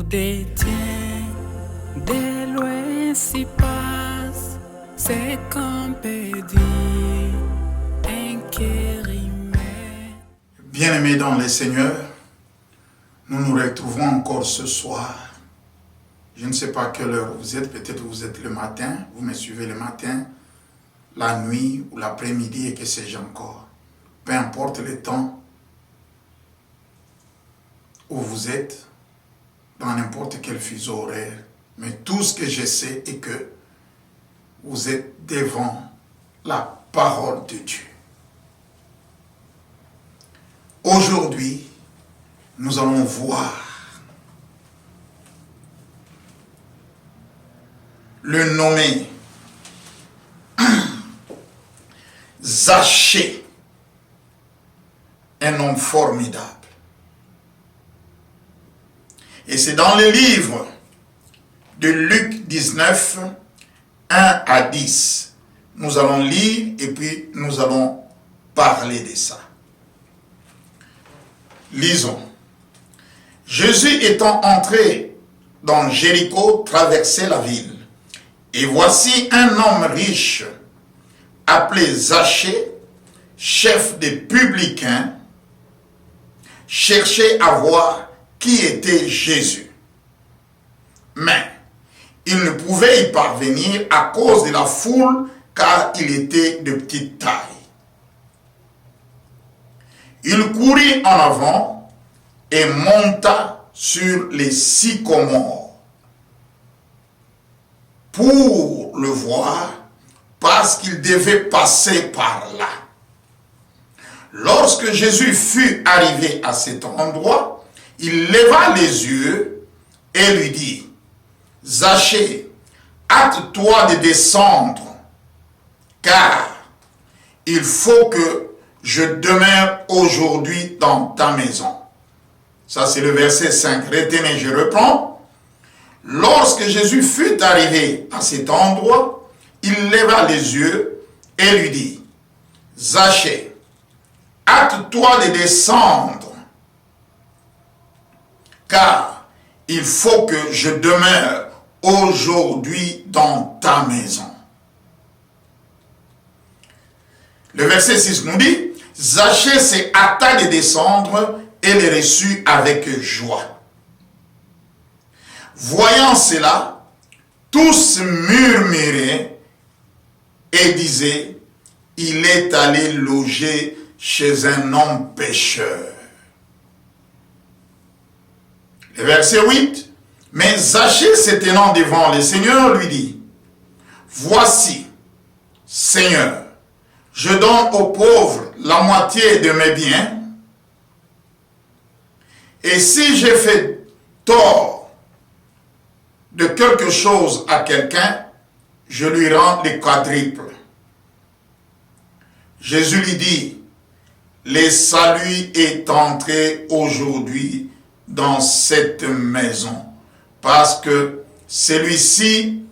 détient des lois si passe, c'est qu'on peut dire inquiérimé. Bien-aimés dans le Seigneur, nous nous retrouvons encore ce soir. Je ne sais pas à quelle heure vous êtes, peut-être vous êtes le matin, vous me suivez le matin, la nuit ou l'après-midi et que sais-je encore. Peu importe le temps où vous êtes, dans n'importe quel fuseau horaire. Mais tout ce que je sais est que vous êtes devant la parole de Dieu. Aujourd'hui, nous allons voir le nommé Zachée, un homme formidable. Et c'est dans le livre de Luc 19, 1 à 10. Nous allons lire et puis nous allons parler de ça. Lisons. Jésus étant entré dans Jéricho, traversait la ville. Et voici un homme riche, appelé Zachée, chef des publicains, cherchait à voir qui était Jésus. Mais il ne pouvait y parvenir à cause de la foule, car il était de petite taille. Il courut en avant et monta sur les sycomores pour le voir, parce qu'il devait passer par là. Lorsque Jésus fut arrivé à cet endroit, il leva les yeux et lui dit, « Zachée, hâte-toi de descendre, car il faut que je demeure aujourd'hui dans ta maison. » Ça, c'est le verset 5. Retenez, je reprends. Lorsque Jésus fut arrivé à cet endroit, il leva les yeux et lui dit, « Zachée, hâte-toi de descendre, car il faut que je demeure aujourd'hui dans ta maison. » Le verset 6 nous dit, Zachée s'est hâta de descendre et le reçut avec joie. Voyant cela, tous murmuraient et disaient, il est allé loger chez un homme pécheur. Le verset 8, mais Zachée se tenant devant le Seigneur lui dit, voici, Seigneur, je donne aux pauvres la moitié de mes biens, et si j'ai fait tort de quelque chose à quelqu'un, je lui rends le quadruple. Jésus lui dit, le salut est entré aujourd'hui dans cette maison, parce que celui-ci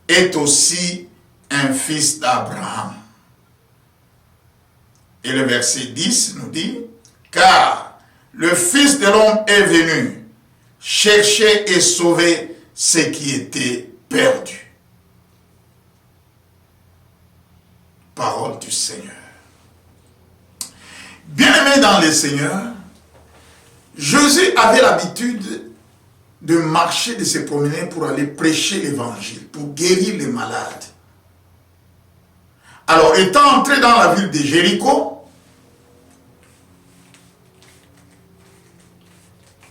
est aussi un fils d'Abraham. Et le verset 10 nous dit, car le Fils de l'homme est venu chercher et sauver ce qui était perdu. Parole du Seigneur. Bien-aimés dans le Seigneur, Jésus avait l'habitude de marcher, de se promener pour aller prêcher l'évangile, pour guérir les malades. Alors, étant entré dans la ville de Jéricho,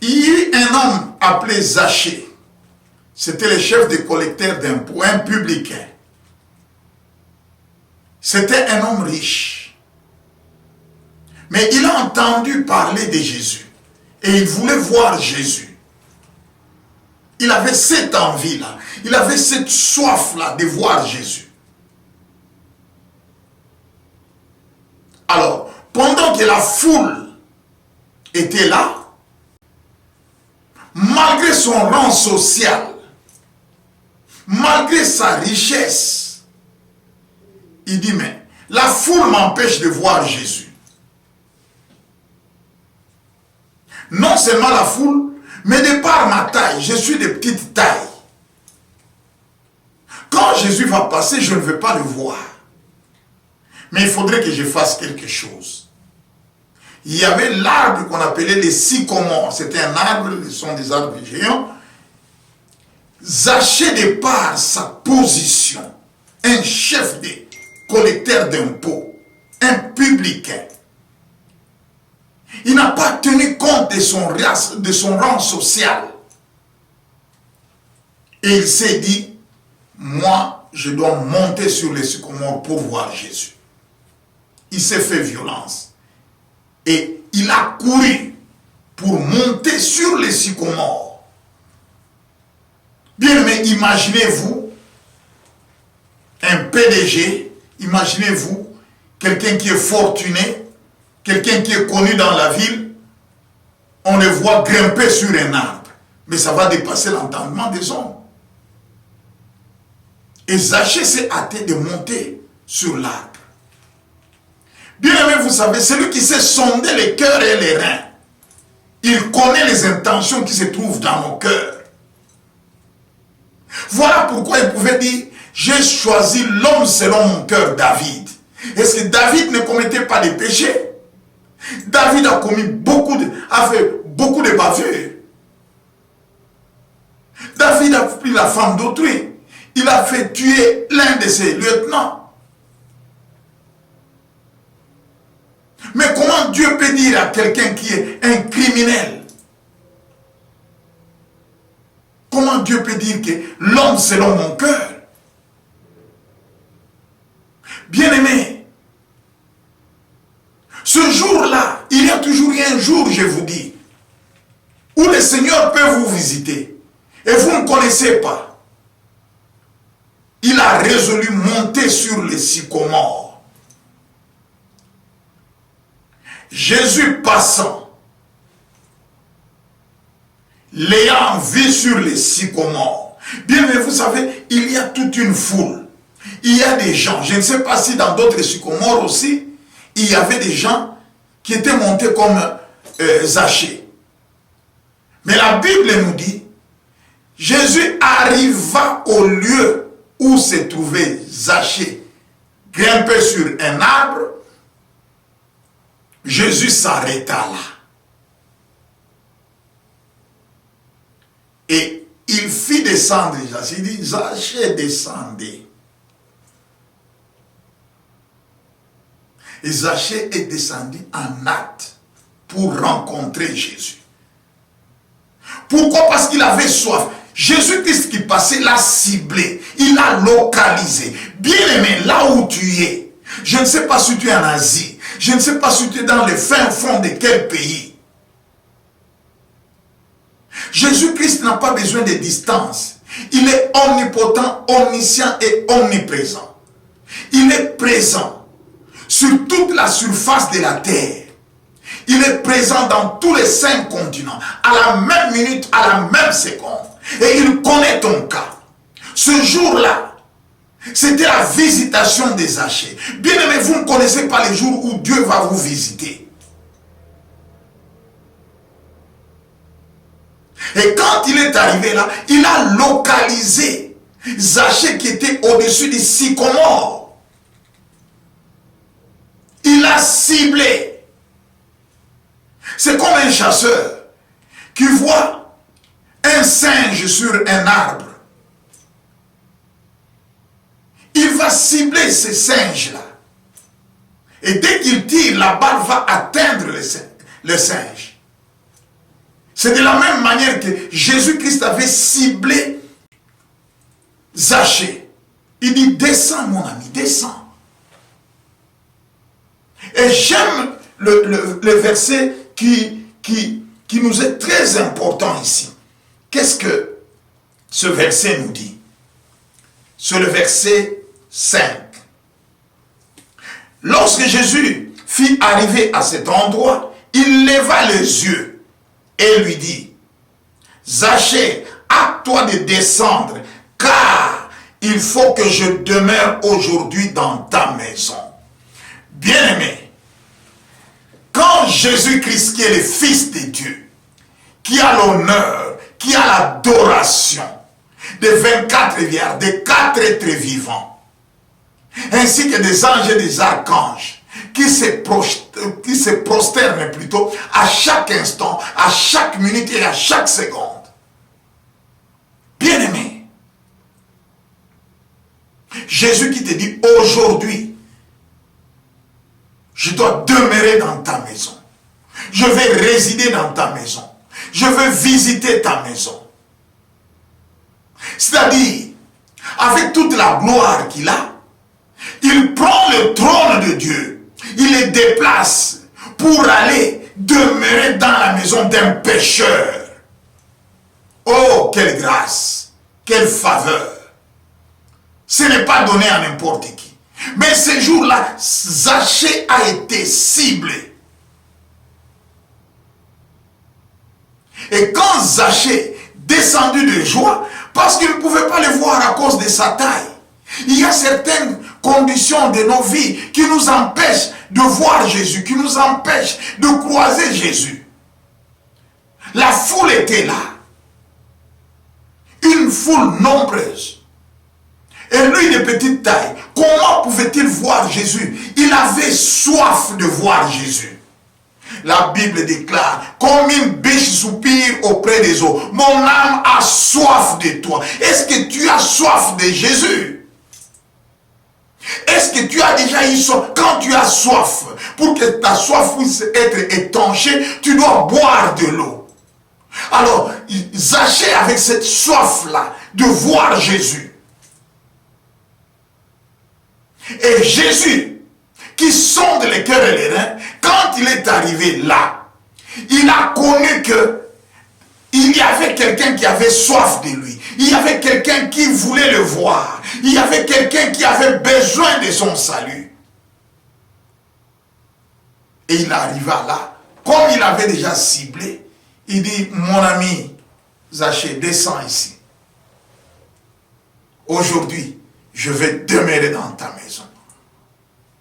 il y eut un homme appelé Zachée. C'était le chef des collecteurs d'impôts, un publicain. C'était un homme riche. Mais il a entendu parler de Jésus. Et il voulait voir Jésus. Il avait cette envie-là. Il avait cette soif-là de voir Jésus. Alors, pendant que la foule était là, malgré son rang social, malgré sa richesse, il dit, mais la foule m'empêche de voir Jésus. Non seulement la foule, Mais de par ma taille, je suis de petite taille. Quand Jésus va passer, je ne vais pas le voir. Mais il faudrait que je fasse quelque chose. Il y avait l'arbre qu'on appelait les sycomores. C'était un arbre, ce sont des arbres géants. Zachée de par sa position, un chef des collecteurs d'impôts, un publicain. Il n'a pas tenu compte de son rang social. Et il s'est dit, moi, je dois monter sur les sycomores pour voir Jésus. Il s'est fait violence. Et il a couru pour monter sur les sycomores. Bien, mais imaginez-vous un PDG, imaginez-vous quelqu'un qui est fortuné, quelqu'un qui est connu dans la ville, on le voit grimper sur un arbre. Mais ça va dépasser l'entendement des hommes. Et Zachée s'est hâté de monter sur l'arbre. Bien aimé, vous savez, celui qui sait sonder les cœurs et les reins, il connaît les intentions qui se trouvent dans nos cœurs. Voilà pourquoi il pouvait dire, j'ai choisi l'homme selon mon cœur, David. Est-ce que David ne commettait pas de péchés? David a commis a fait beaucoup de bavures. David a pris la femme d'autrui. Il a fait tuer l'un de ses lieutenants. Mais comment Dieu peut dire à quelqu'un qui est un criminel? Comment Dieu peut dire que l'homme selon mon cœur? Bien-aimé, ce jour-là, il y a toujours un jour, je vous dis, où le Seigneur peut vous visiter et vous ne connaissez pas. Il a résolu monter sur les sycomores. Jésus passant, l'ayant vu sur les sycomores. Bien, mais vous savez, il y a toute une foule. Il y a des gens, je ne sais pas si dans d'autres sycomores aussi, il y avait des gens qui étaient montés comme Zachée. Mais la Bible nous dit, Jésus arriva au lieu où se trouvait Zachée, grimpé sur un arbre. Jésus s'arrêta là. Et il fit descendre Zachée. Il dit, Zachée, descendez. Et Zachée est descendu en hâte pour rencontrer Jésus. Pourquoi? Parce qu'il avait soif. Jésus-Christ qui passait l'a ciblé, il l'a localisé. Bien-aimé, là où tu es, je ne sais pas si tu es en Asie, je ne sais pas si tu es dans le fin fond de quel pays. Jésus-Christ n'a pas besoin de distance. Il est omnipotent, omniscient et omniprésent. Il est présent sur toute la surface de la terre. Il est présent dans tous les 5 continents, à la même minute, à la même seconde. Et il connaît ton cas. Ce jour-là, c'était la visitation des Zachée. Bien aimé, vous ne connaissez pas les jours où Dieu va vous visiter. Et quand il est arrivé là, il a localisé Zachée qui était au-dessus des sycomores. Il a ciblé. C'est comme un chasseur qui voit un singe sur un arbre. Il va cibler ce singe-là. Et dès qu'il tire, la balle va atteindre le singe. C'est de la même manière que Jésus-Christ avait ciblé Zachée. Il dit, descends mon ami, descends. Et j'aime le verset qui nous est très important ici. Qu'est-ce que ce verset nous dit? C'est le verset 5. Lorsque Jésus fit arriver à cet endroit, il leva les yeux et lui dit, Zachée, hâte-toi de descendre, car il faut que je demeure aujourd'hui dans ta maison. Bien-aimé, quand Jésus-Christ, qui est le Fils de Dieu, qui a l'honneur, qui a l'adoration des 24 vierges, des 4 êtres vivants, ainsi que des anges et des archanges, qui se prosternent plutôt à chaque instant, à chaque minute et à chaque seconde. Bien-aimé, Jésus qui te dit aujourd'hui, je dois demeurer dans ta maison. Je vais résider dans ta maison. Je veux visiter ta maison. C'est-à-dire, avec toute la gloire qu'il a, il prend le trône de Dieu, il le déplace pour aller demeurer dans la maison d'un pécheur. Oh, quelle grâce, quelle faveur. Ce n'est pas donné à n'importe qui. Mais ce jour-là, Zachée a été ciblé. Et quand Zachée descendu de joie, parce qu'il ne pouvait pas le voir à cause de sa taille, il y a certaines conditions de nos vies qui nous empêchent de voir Jésus, qui nous empêchent de croiser Jésus. La foule était là. Une foule nombreuse. Et lui de petite taille, comment pouvait-il voir Jésus? Il avait soif de voir Jésus. La Bible déclare, comme une biche soupire auprès des eaux, mon âme a soif de toi. Est-ce que tu as soif de Jésus? Est-ce que tu as déjà eu soif? Quand tu as soif, pour que ta soif puisse être étanchée, tu dois boire de l'eau. Alors, Zachée avec cette soif-là de voir Jésus. Et Jésus, qui sonde les cœurs et les reins, quand il est arrivé là, il a connu que il y avait quelqu'un qui avait soif de lui. Il y avait quelqu'un qui voulait le voir. Il y avait quelqu'un qui avait besoin de son salut. Et il arriva là, comme il avait déjà ciblé, il dit, mon ami Zachée, descends ici. Aujourd'hui, je vais demeurer dans ta maison.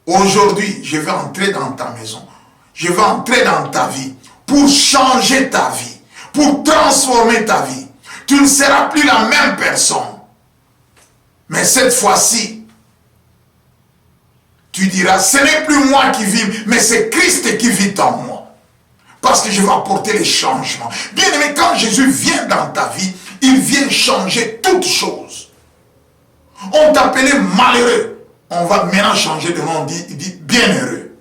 Aujourd'hui, je vais entrer dans ta maison. Je vais entrer dans ta vie pour changer ta vie, pour transformer ta vie. Tu ne seras plus la même personne. Mais cette fois-ci, tu diras, ce n'est plus moi qui vis, mais c'est Christ qui vit en moi. Parce que je vais apporter les changements. Bien aimé, quand Jésus vient dans ta vie, il vient changer toutes choses. On t'appelait malheureux. On va maintenant changer de nom, il dit bienheureux.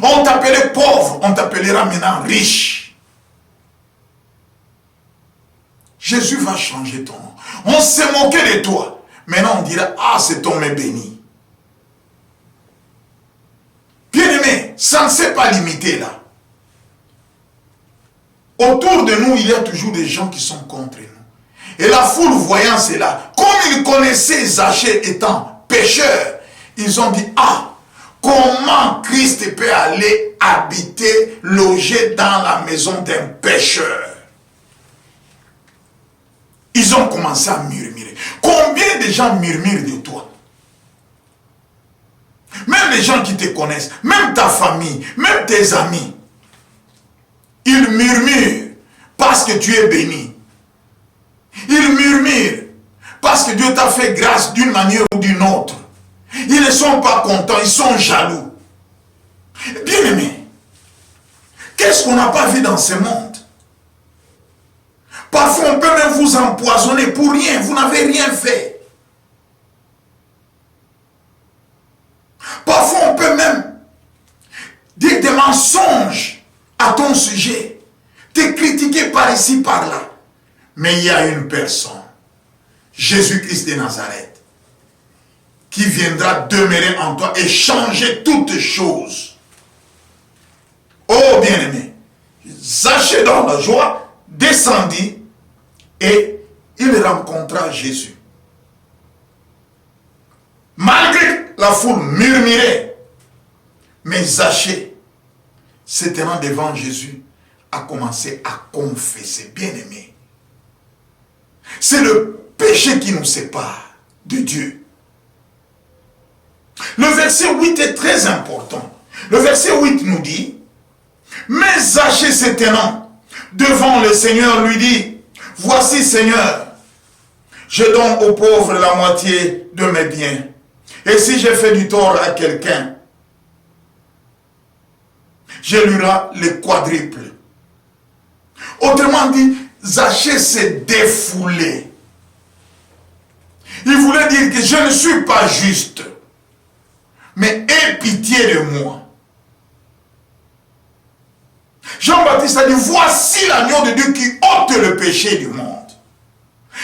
On t'appelait pauvre, on t'appellera maintenant riche. Jésus va changer ton nom. On s'est moqué de toi. Maintenant on dira, ah cet homme est béni. Bien-aimé, ça ne s'est pas limité là. Autour de nous, il y a toujours des gens qui sont contre nous. Et la foule voyant cela, comme ils connaissaient Zachée étant pécheur, ils ont dit, ah, comment Christ peut aller habiter, loger dans la maison d'un pécheur? Ils ont commencé à murmurer. Combien de gens murmurent de toi? Même les gens qui te connaissent, même ta famille, même tes amis, ils murmurent parce que tu es béni. Ils murmurent parce que Dieu t'a fait grâce d'une manière ou d'une autre. Ils ne sont pas contents, ils sont jaloux. Bien-aimés, qu'est-ce qu'on n'a pas vu dans ce monde? Parfois, on peut même vous empoisonner pour rien. Vous n'avez rien fait. Parfois, on peut même dire des mensonges à ton sujet. Te critiquer par ici, par là. Mais il y a une personne, Jésus-Christ de Nazareth, qui viendra demeurer en toi et changer toutes choses. Oh bien-aimé, Zachée dans la joie, descendit et il rencontra Jésus. Malgré la foule murmurait, mais Zachée, se tenant devant Jésus, a commencé à confesser. Bien-aimé, c'est le péché qui nous sépare de Dieu. Le verset 8 est très important. Le verset 8 nous dit, mais Zachée se tenant devant le Seigneur, lui dit, voici Seigneur, je donne aux pauvres la moitié de mes biens. Et si j'ai fait du tort à quelqu'un, je lui rends le quadruple. Autrement dit, Zachée s'est défoulé. Il voulait dire que je ne suis pas juste, mais aie pitié de moi. Jean-Baptiste a dit, voici l'agneau de Dieu qui ôte le péché du monde.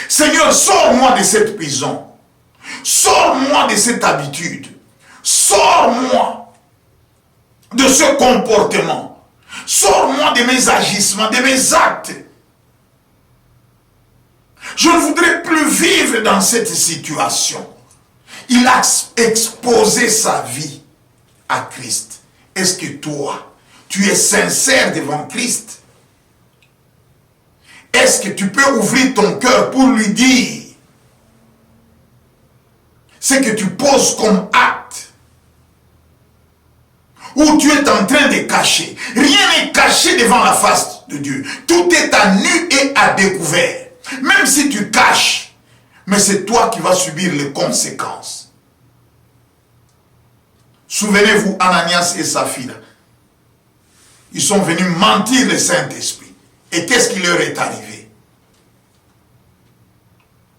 Seigneur, sors-moi de cette prison. Sors-moi de cette habitude. Sors-moi de ce comportement. Sors-moi de mes agissements, de mes actes. Je ne voudrais plus vivre dans cette situation. Il a exposé sa vie à Christ. Est-ce que toi, tu es sincère devant Christ? Est-ce que tu peux ouvrir ton cœur pour lui dire ce que tu poses comme acte? Ou tu es en train de cacher? Rien n'est caché devant la face de Dieu. Tout est à nu et à découvert. Même si tu caches, mais c'est toi qui vas subir les conséquences. Souvenez-vous, Ananias et Saphira, ils sont venus mentir le Saint-Esprit. Et qu'est-ce qui leur est arrivé?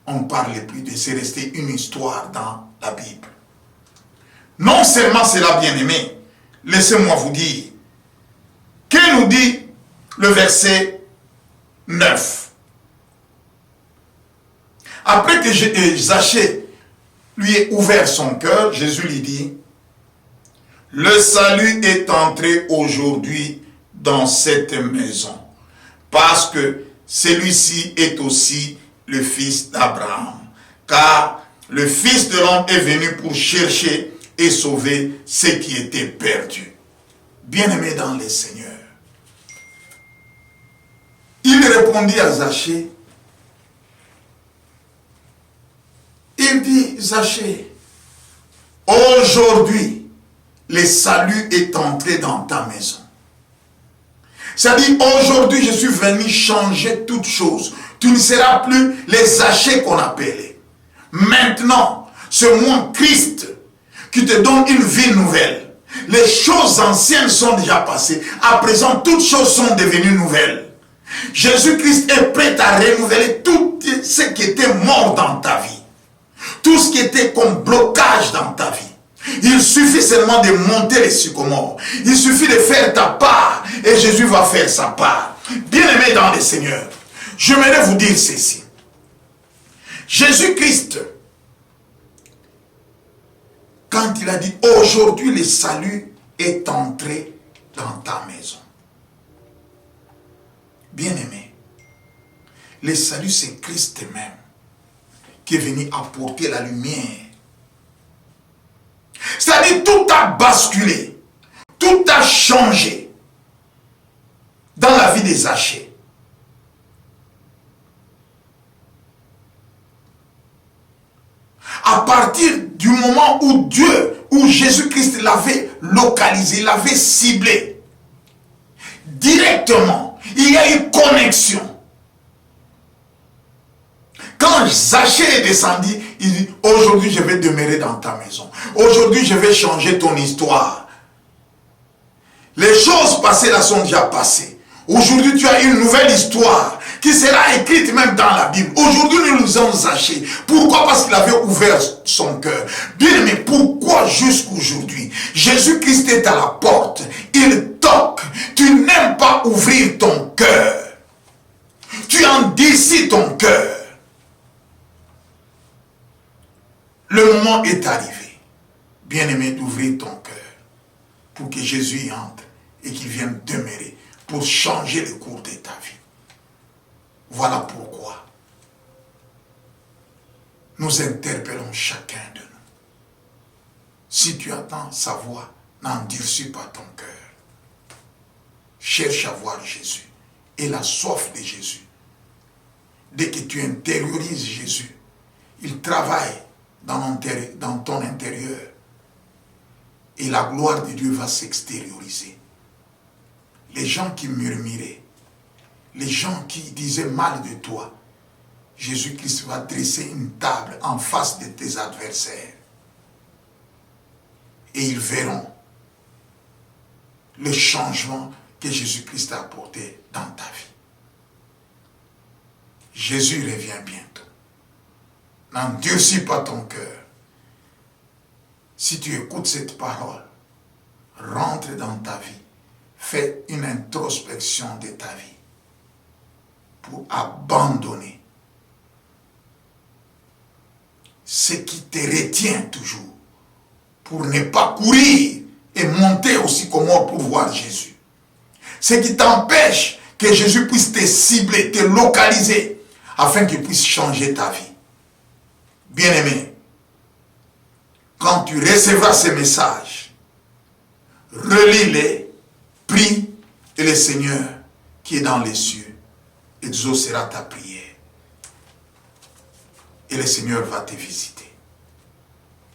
On ne parle plus de c'est resté une histoire dans la Bible. Non seulement cela, bien-aimé, laissez-moi vous dire, que nous dit le verset 9? Après que Zachée lui ait ouvert son cœur, Jésus lui dit, le salut est entré aujourd'hui dans cette maison, parce que celui-ci est aussi le fils d'Abraham. Car le Fils de l'homme est venu pour chercher et sauver ce qui était perdu. Bien-aimé dans le Seigneur, il répondit à Zachée, il dit, Zachée, aujourd'hui, le salut est entré dans ta maison. C'est-à-dire, aujourd'hui, je suis venu changer toutes choses. Tu ne seras plus les Zachée qu'on appelait. Maintenant, c'est moi, Christ, qui te donne une vie nouvelle. Les choses anciennes sont déjà passées. À présent, toutes choses sont devenues nouvelles. Jésus-Christ est prêt à renouveler tout ce qui était mort dans ta vie. Tout ce qui était comme blocage dans ta vie. Il suffit seulement de monter les sycomores. Il suffit de faire ta part et Jésus va faire sa part. Bien-aimés dans le Seigneur, j'aimerais vous dire ceci. Jésus-Christ, quand il a dit aujourd'hui le salut est entré dans ta maison. Bien-aimé, le salut c'est Christ même qui est venu apporter la lumière. C'est-à-dire tout a basculé, tout a changé dans la vie des Zachée. À partir du moment où Jésus-Christ l'avait localisé, l'avait ciblé, directement, il y a eu connexion. Quand Zachée est descendu, il dit, aujourd'hui je vais demeurer dans ta maison. Aujourd'hui je vais changer ton histoire. Les choses passées là sont déjà passées. Aujourd'hui tu as une nouvelle histoire qui sera écrite même dans la Bible. Aujourd'hui nous nous avons Zachée. Pourquoi? Parce qu'il avait ouvert son cœur. Bien, mais pourquoi jusqu'aujourd'hui? Jésus-Christ est à la porte. Il toque. Tu n'aimes pas ouvrir ton cœur. Tu endurcis ton cœur. Le moment est arrivé, bien-aimé, d'ouvrir ton cœur pour que Jésus y entre et qu'il vienne demeurer pour changer le cours de ta vie. Voilà pourquoi nous interpellons chacun de nous. Si tu attends sa voix, n'endurcis pas ton cœur. Cherche à voir Jésus et la soif de Jésus. Dès que tu intériorises Jésus, il travaille dans ton intérieur et la gloire de Dieu va s'extérioriser. Les gens qui murmuraient, les gens qui disaient mal de toi, Jésus-Christ va dresser une table en face de tes adversaires. Et ils verront le changement que Jésus-Christ a apporté dans ta vie. Jésus revient bientôt. N'endurcis pas ton cœur. Si tu écoutes cette parole, rentre dans ta vie. Fais une introspection de ta vie pour abandonner ce qui te retient toujours, pour ne pas courir et monter au sycomore pour voir Jésus. Ce qui t'empêche que Jésus puisse te cibler, te localiser, afin qu'il puisse changer ta vie. Bien-aimé, quand tu recevras ces messages, relis-les, prie, et le Seigneur qui est dans les cieux exaucera ta prière. Et le Seigneur va te visiter.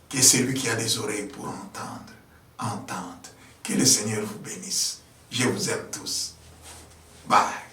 Que celui qui a des oreilles pour entendre, entende. Que le Seigneur vous bénisse. Je vous aime tous. Bye.